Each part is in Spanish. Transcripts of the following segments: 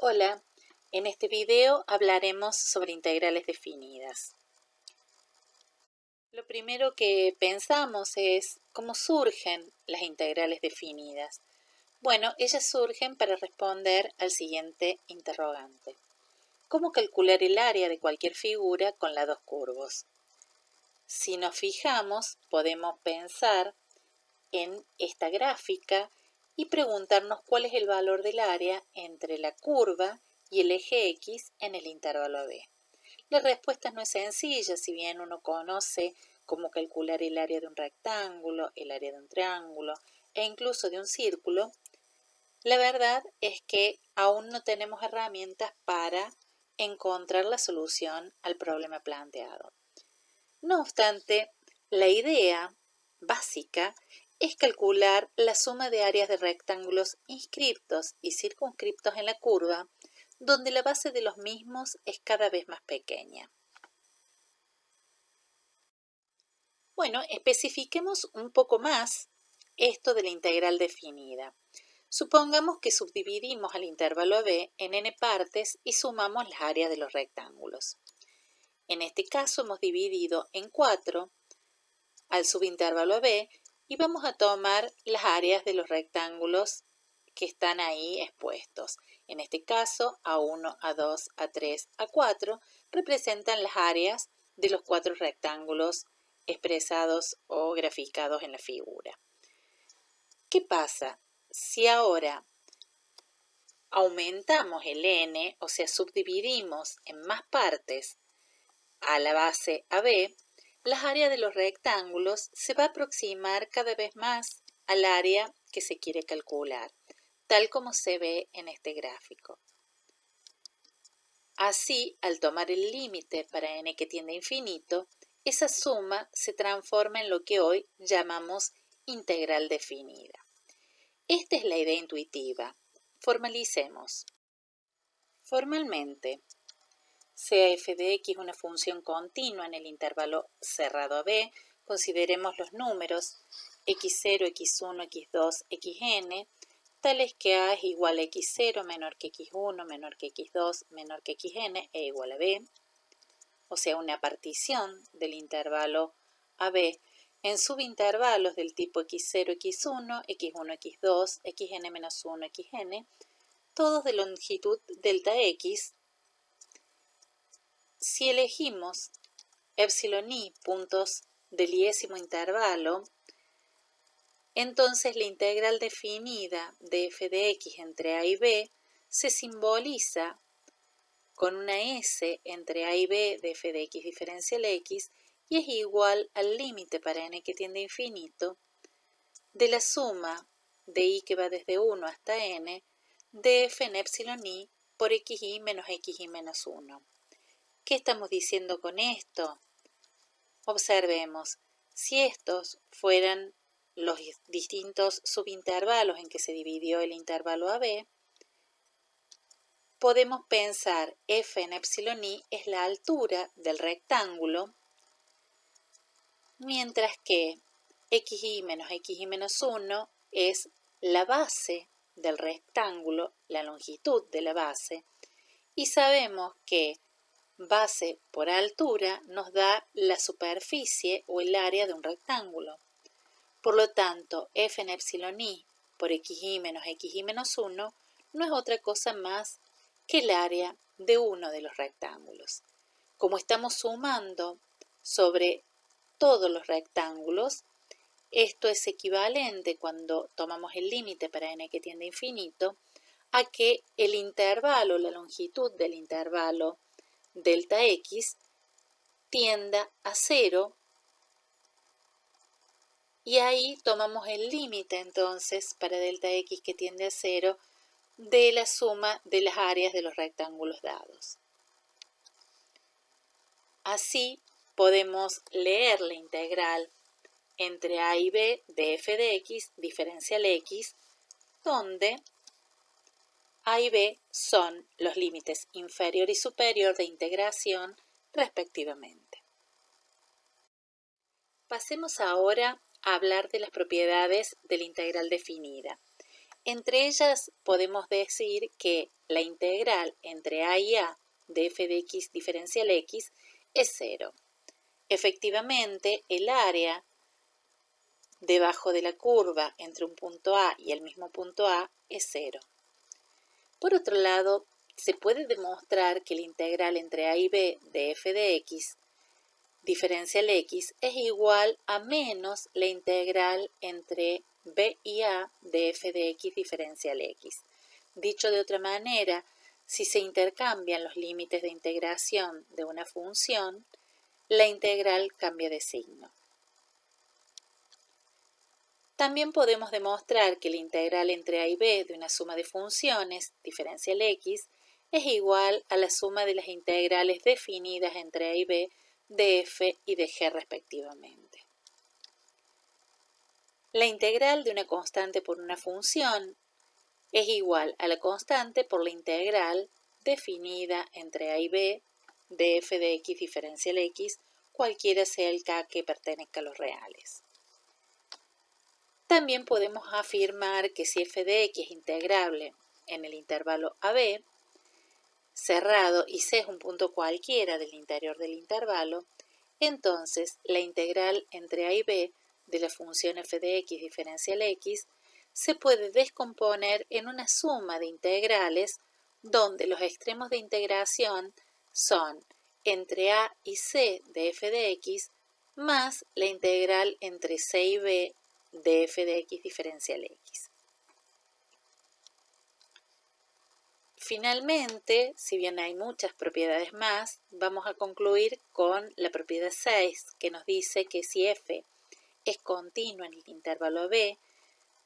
Hola, en este video hablaremos sobre integrales definidas. Lo primero que pensamos es cómo surgen las integrales definidas. Bueno, ellas surgen para responder al siguiente interrogante. ¿Cómo calcular el área de cualquier figura con lados curvos? Si nos fijamos, podemos pensar en esta gráfica y preguntarnos cuál es el valor del área entre la curva y el eje X en el intervalo AB. La respuesta no es sencilla, si bien uno conoce cómo calcular el área de un rectángulo, el área de un triángulo e incluso de un círculo. La verdad es que aún no tenemos herramientas para encontrar la solución al problema planteado. No obstante, la idea básica es calcular la suma de áreas de rectángulos inscriptos y circunscriptos en la curva, donde la base de los mismos es cada vez más pequeña. Bueno, especifiquemos un poco más esto de la integral definida. Supongamos que subdividimos al intervalo AB en n partes y sumamos las áreas de los rectángulos. En este caso hemos dividido en 4 al subintervalo AB y vamos a tomar las áreas de los rectángulos que están ahí expuestos. En este caso, A1, A2, A3, A4 representan las áreas de los 4 rectángulos expresados o graficados en la figura. ¿Qué pasa? Si ahora aumentamos el n, o sea, subdividimos en más partes a la base AB, las áreas de los rectángulos se va a aproximar cada vez más al área que se quiere calcular, tal como se ve en este gráfico. Así, al tomar el límite para n que tiende a infinito, esa suma se transforma en lo que hoy llamamos integral definida. Esta es la idea intuitiva. Formalicemos. Formalmente, sea f de x una función continua en el intervalo cerrado AB, consideremos los números x0, x1, x2, xn, tales que a es igual a x0 menor que x1, menor que x2, menor que xn e igual a b, o sea, una partición del intervalo AB en subintervalos del tipo x0, x1, x1, x2, xn-1, xn, todos de longitud delta x. Si elegimos epsilon i puntos del iésimo intervalo, entonces la integral definida de f de x entre a y b se simboliza con una s entre a y b de f de x diferencial x y es igual al límite para n que tiende a infinito de la suma de i que va desde 1 hasta n de f en epsilon i por xi menos xi menos 1. ¿Qué estamos diciendo con esto? Observemos, si estos fueran los distintos subintervalos en que se dividió el intervalo AB, podemos pensar f en epsilon i es la altura del rectángulo, mientras que xi menos 1 es la base del rectángulo, la longitud de la base, y sabemos que base por altura nos da la superficie o el área de un rectángulo. Por lo tanto, f en epsilon i por xi menos 1 no es otra cosa más que el área de uno de los rectángulos. Como estamos sumando sobre todos los rectángulos, esto es equivalente cuando tomamos el límite para n que tiende a infinito a que el intervalo, la longitud del intervalo delta x tienda a 0 y ahí tomamos el límite entonces para delta x que tiende a 0 de la suma de las áreas de los rectángulos dados. Así podemos leer la integral entre a y b de f de x diferencial x, donde a y b son los límites inferior y superior de integración respectivamente. Pasemos ahora a hablar de las propiedades de la integral definida. Entre ellas podemos decir que la integral entre a y a de f de x diferencial x es 0. Efectivamente, el área debajo de la curva entre un punto A y el mismo punto A es 0. Por otro lado, se puede demostrar que la integral entre a y b de f de x diferencial x es igual a menos la integral entre b y a de f de x diferencial x. Dicho de otra manera, si se intercambian los límites de integración de una función, la integral cambia de signo. También podemos demostrar que la integral entre a y b de una suma de funciones diferencial x es igual a la suma de las integrales definidas entre a y b de f y de g respectivamente. La integral de una constante por una función es igual a la constante por la integral definida entre a y b de f de x diferencial x, cualquiera sea el k que pertenezca a los reales. También podemos afirmar que si f de x es integrable en el intervalo AB, cerrado y C es un punto cualquiera del interior del intervalo, entonces la integral entre a y b de la función f de x diferencial x se puede descomponer en una suma de integrales donde los extremos de integración son entre a y c de f de x más la integral entre c y b de f de x diferencial x. Finalmente, si bien hay muchas propiedades más, vamos a concluir con la propiedad 6, que nos dice que si f es continua en el intervalo b,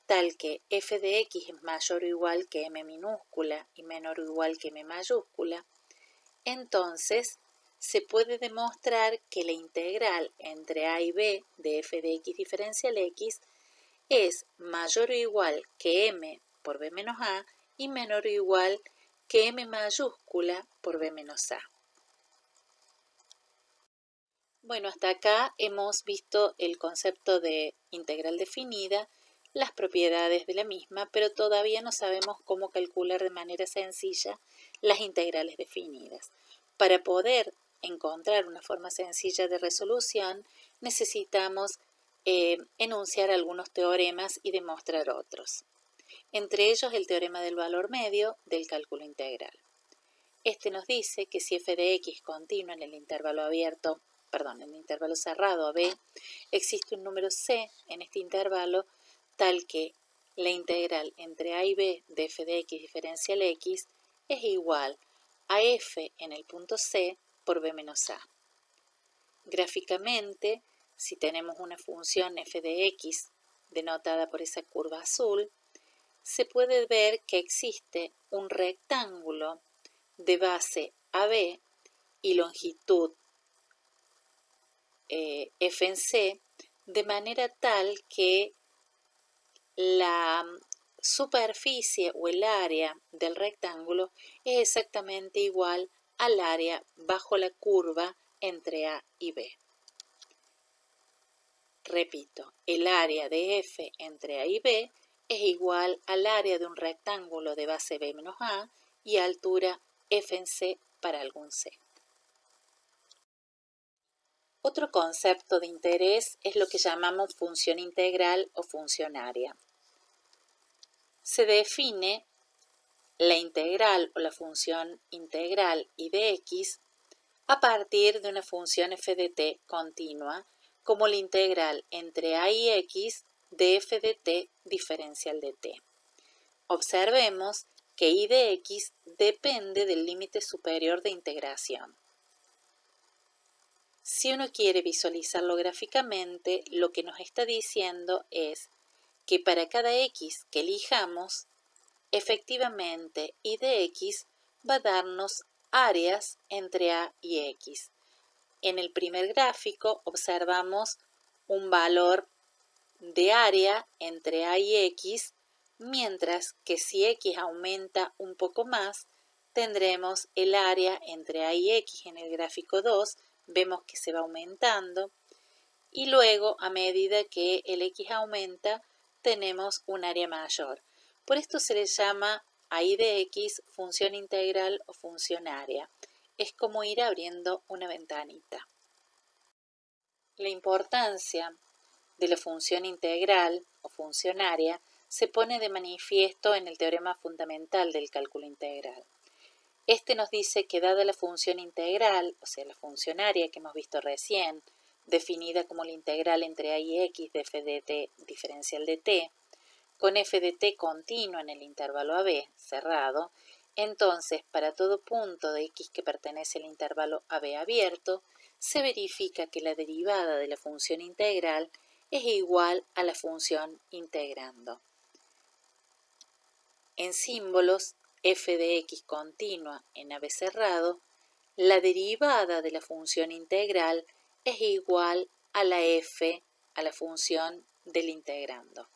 tal que f de x es mayor o igual que m minúscula y menor o igual que m mayúscula, entonces se puede demostrar que la integral entre a y b de f de x diferencial x es mayor o igual que m por b menos a y menor o igual que m mayúscula por b menos a. Bueno, hasta acá hemos visto el concepto de integral definida, las propiedades de la misma, pero todavía no sabemos cómo calcular de manera sencilla las integrales definidas. Para poder encontrar una forma sencilla de resolución, necesitamos enunciar algunos teoremas y demostrar otros. Entre ellos el teorema del valor medio del cálculo integral. Este nos dice que si f de x continua en el intervalo en el intervalo cerrado a b, existe un número c en este intervalo tal que la integral entre a y b de f de x diferencial x es igual a f en el punto c por b menos a. Gráficamente, si tenemos una función f de x denotada por esa curva azul, se puede ver que existe un rectángulo de base AB y longitud f en c, de manera tal que la superficie o el área del rectángulo es exactamente igual al área bajo la curva entre A y B. Repito, el área de f entre A y B es igual al área de un rectángulo de base b menos a y altura f en c para algún c. Otro concepto de interés es lo que llamamos función integral o función área. Se define la integral o la función integral y de x a partir de una función f de t continua como la integral entre a y x de f de t diferencial de t. Observemos que y de x depende del límite superior de integración. Si uno quiere visualizarlo gráficamente, lo que nos está diciendo es que para cada x que elijamos, efectivamente y de x va a darnos áreas entre a y x. En el primer gráfico observamos un valor de área entre a y x, mientras que si x aumenta un poco más, tendremos el área entre a y x en el gráfico 2, vemos que se va aumentando, y luego a medida que el x aumenta, tenemos un área mayor. Por esto se le llama a y de x función integral o funcionaria. Es como ir abriendo una ventanita. La importancia de la función integral o funcionaria se pone de manifiesto en el teorema fundamental del cálculo integral. Este nos dice que dada la función integral, o sea, la funcionaria que hemos visto recién, definida como la integral entre a y x de f de t diferencial de t, con f de t continua en el intervalo AB cerrado, entonces para todo punto de x que pertenece al intervalo AB abierto, se verifica que la derivada de la función integral es igual a la función integrando. En símbolos, f de x continua en AB cerrado, la derivada de la función integral es igual a la f a la función del integrando.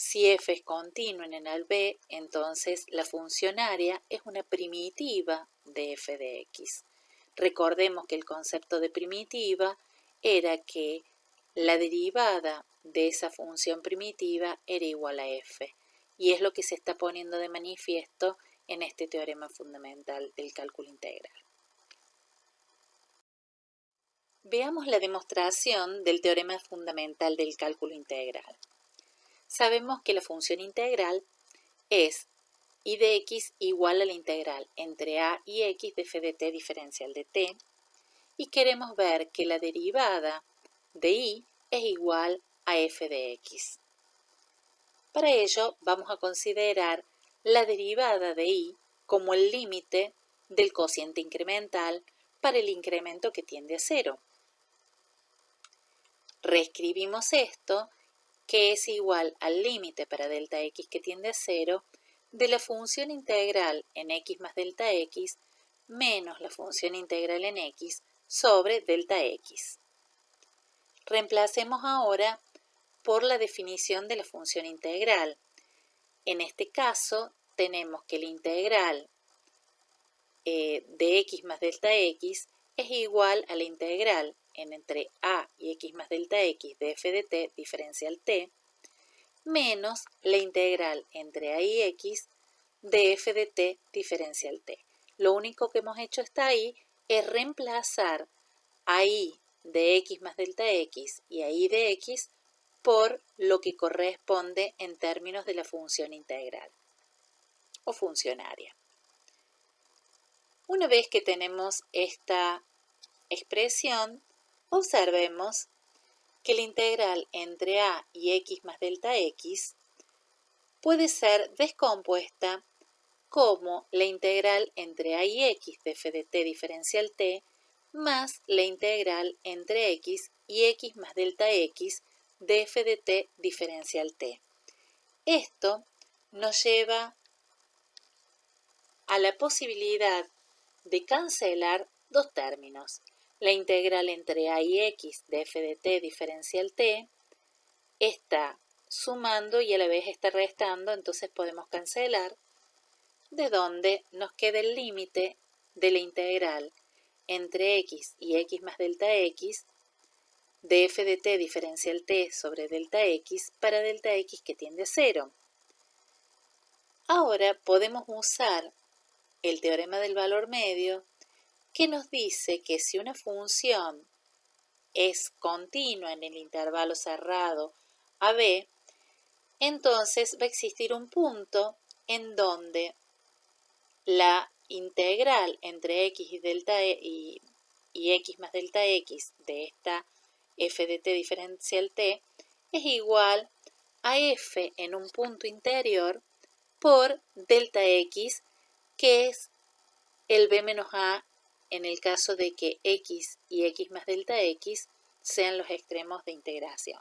Si f es continua en el B, entonces la funcionaria es una primitiva de f de x. Recordemos que el concepto de primitiva era que la derivada de esa función primitiva era igual a f, y es lo que se está poniendo de manifiesto en este teorema fundamental del cálculo integral. Veamos la demostración del teorema fundamental del cálculo integral. Sabemos que la función integral es y de x igual a la integral entre a y x de f de t diferencial de t, y queremos ver que la derivada de y es igual a f de x. Para ello vamos a considerar la derivada de y como el límite del cociente incremental para el incremento que tiende a cero. Reescribimos esto, que es igual al límite para delta x que tiende a cero de la función integral en x más delta x menos la función integral en x sobre delta x. Reemplacemos ahora por la definición de la función integral. En este caso tenemos que la integral de x más delta x es igual a la integral entre a y x más delta x de f de t diferencial t menos la integral entre a y x de f de t diferencial t. Lo único que hemos hecho hasta ahí es reemplazar a y de x más delta x y a y de x por lo que corresponde en términos de la función integral o funcionaria. Una vez que tenemos esta expresión, observemos que la integral entre a y x más delta x puede ser descompuesta como la integral entre a y x de f de t diferencial t más la integral entre x y x más delta x de f de t diferencial t. Esto nos lleva a la posibilidad de cancelar dos términos. La integral entre a y x de f de t diferencial t está sumando y a la vez está restando, entonces podemos cancelar, de donde nos queda el límite de la integral entre x y x más delta x de f de t diferencial t sobre delta x para delta x que tiende a cero. Ahora podemos usar el teorema del valor medio, que nos dice que si una función es continua en el intervalo cerrado AB, entonces va a existir un punto en donde la integral entre x y delta y x más delta x de esta f de t diferencial t es igual a f en un punto interior por delta x, que es el b menos a en el caso de que x y x más delta x sean los extremos de integración.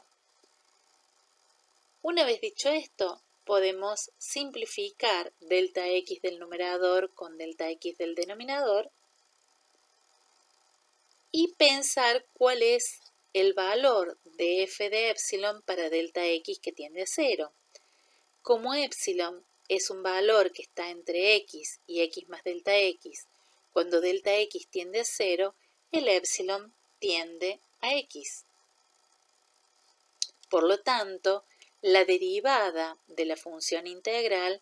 Una vez dicho esto, podemos simplificar delta x del numerador con delta x del denominador y pensar cuál es el valor de f de epsilon para delta x que tiende a cero. Como epsilon es un valor que está entre x y x más delta x, cuando delta x tiende a cero, el epsilon tiende a x. Por lo tanto, la derivada de la función integral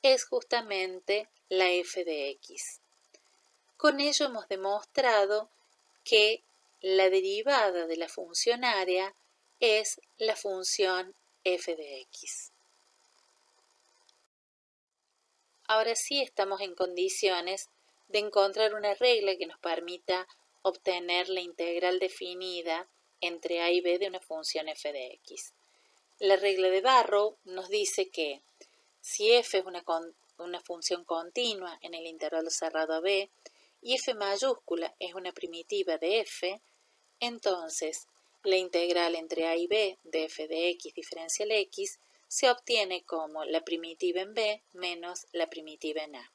es justamente la f de x. Con ello hemos demostrado que la derivada de la función área es la función f de x. Ahora sí estamos en condiciones de encontrar una regla que nos permita obtener la integral definida entre a y b de una función f de x. La regla de Barrow nos dice que si f es una función continua en el intervalo cerrado a b y f mayúscula es una primitiva de f, entonces la integral entre a y b de f de x diferencial x se obtiene como la primitiva en b menos la primitiva en a.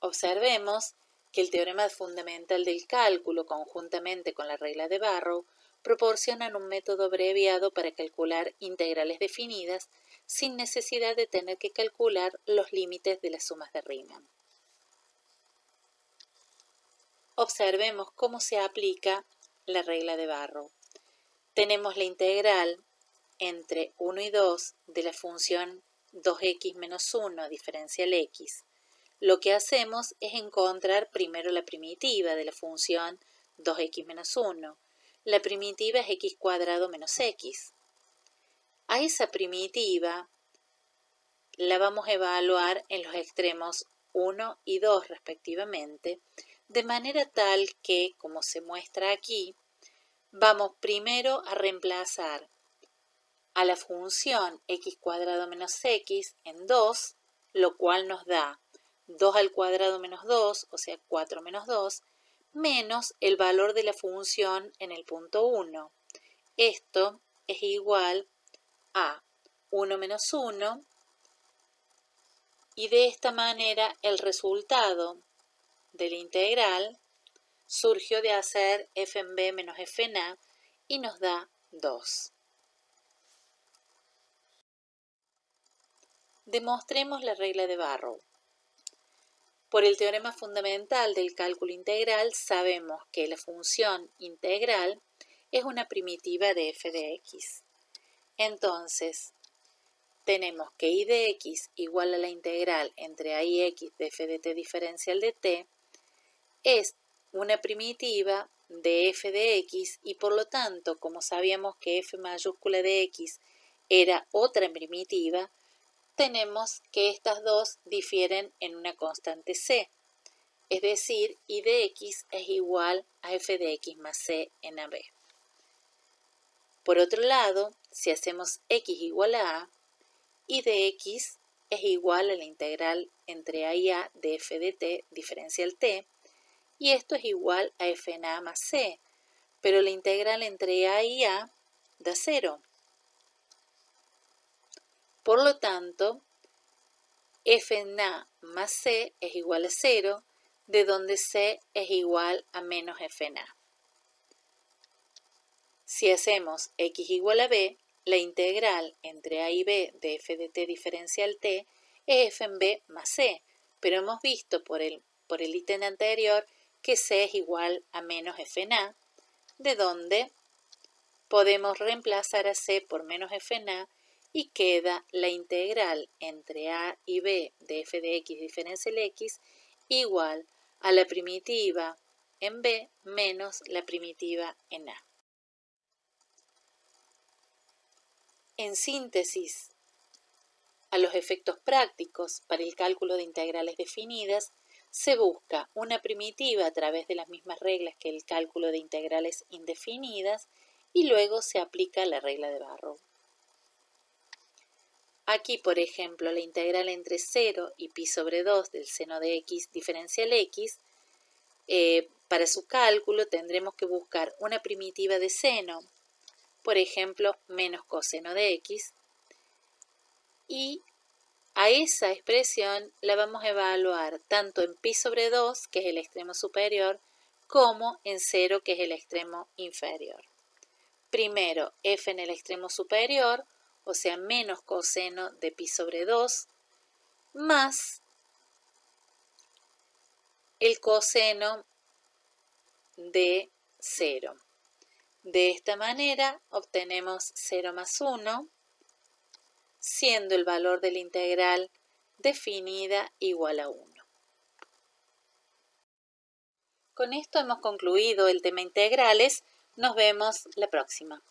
Observemos que el teorema fundamental del cálculo conjuntamente con la regla de Barrow proporcionan un método abreviado para calcular integrales definidas sin necesidad de tener que calcular los límites de las sumas de Riemann. Observemos cómo se aplica la regla de Barrow. Tenemos la integral entre 1 y 2 de la función 2x menos 1 diferencial x. Lo que hacemos es encontrar primero la primitiva de la función 2x menos 1. La primitiva es x cuadrado menos x. A esa primitiva la vamos a evaluar en los extremos 1 y 2 respectivamente, de manera tal que, como se muestra aquí, vamos primero a reemplazar a la función x cuadrado menos x en 2, lo cual nos da 2 al cuadrado menos 2, o sea 4 menos 2, menos el valor de la función en el punto 1. Esto es igual a 1 menos 1, y de esta manera el resultado de la integral surgió de hacer f en b menos f en a y nos da 2. Demostremos la regla de Barrow. Por el teorema fundamental del cálculo integral sabemos que la función integral es una primitiva de f de x. Entonces, tenemos que y de x igual a la integral entre a y x de f de t diferencial de t es una primitiva de f de x y por lo tanto, como sabíamos que f mayúscula de x era otra primitiva, tenemos que estas dos difieren en una constante c, es decir, y de x es igual a f de x más c en ab. Por otro lado, si hacemos x igual a a, y de x es igual a la integral entre a y a de f de t diferencial t, y esto es igual a f en a más c, pero la integral entre a y a da 0. Por lo tanto, f en a más c es igual a 0, de donde c es igual a menos f en a. Si hacemos x igual a b, la integral entre a y b de f de t diferencial t es f en b más c, pero hemos visto por el ítem anterior que c es igual a menos f en a, de donde podemos reemplazar a c por menos f en a y queda la integral entre a y b de f de x diferencial x igual a la primitiva en b menos la primitiva en a. En síntesis, a los efectos prácticos para el cálculo de integrales definidas, se busca una primitiva a través de las mismas reglas que el cálculo de integrales indefinidas y luego se aplica la regla de Barrow. Aquí, por ejemplo, la integral entre 0 y pi sobre 2 del seno de x diferencial x, para su cálculo tendremos que buscar una primitiva de seno, por ejemplo, menos coseno de x, y a esa expresión la vamos a evaluar tanto en pi sobre 2, que es el extremo superior, como en 0, que es el extremo inferior. Primero, f en el extremo superior, o sea, menos coseno de pi sobre 2, más el coseno de 0. De esta manera obtenemos 0 más 1, siendo el valor de la integral definida igual a 1. Con esto hemos concluido el tema integrales. Nos vemos la próxima.